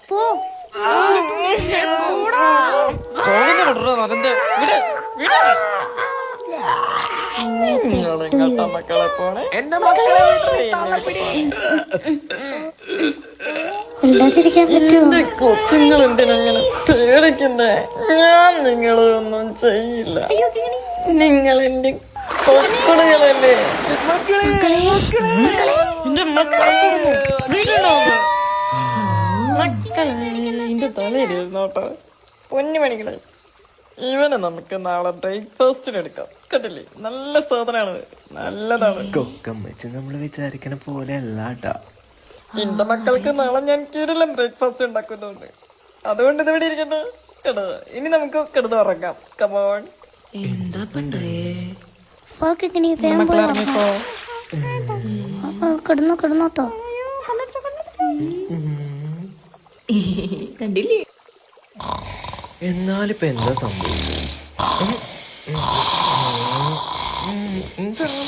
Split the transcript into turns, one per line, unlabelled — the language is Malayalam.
പോ.
മക്കളെ പോണേ എന്റെ മക്കളെ എന്റെ കൊച്ചുങ്ങൾ എന്തിനങ്ങനെ പേടിക്കുന്നേ? ഞാൻ നിങ്ങളെ ഒന്നും ചെയ്യില്ല. നിങ്ങൾ എന്റെ കൊച്ചുകളല്ലേ. എന്റെ മക്കളെ എന്റെ തലയിലിരുന്നോട്ടോ പൊന്നുമണികളെ. ഇവനെ നമുക്ക് നാളെ ബ്രേക്ക്ഫാസ്റ്റിന് എടുക്കാം. കേട്ടില്ലേ? നല്ല സാധനമാണ്, നല്ലതാണ്.
കൊക്കം വെച്ച് നമ്മൾ വിചാരിക്കണ പോലെ അല്ലാട്ടാ.
എന്റെ മക്കൾക്ക് നാളെ ഞാൻ കിടിലം ബ്രേക്ക്ഫാസ്റ്റ് ഉണ്ടാക്കുന്നുണ്ട്. അതുകൊണ്ട് ഇതിവിടെ ഇരിക്കട്ടെ കേട്ടോ. ഇനി നമുക്ക് കിടന്ന് ഉറങ്ങാം. കമോൺ.
എന്താ പണ്ടേ
കിടന്നോട്ടോ.
കണ്ടില്ലേ?
എന്നാലിപ്പോ എന്താ സംഭവിച്ചത്?
എന്താണ്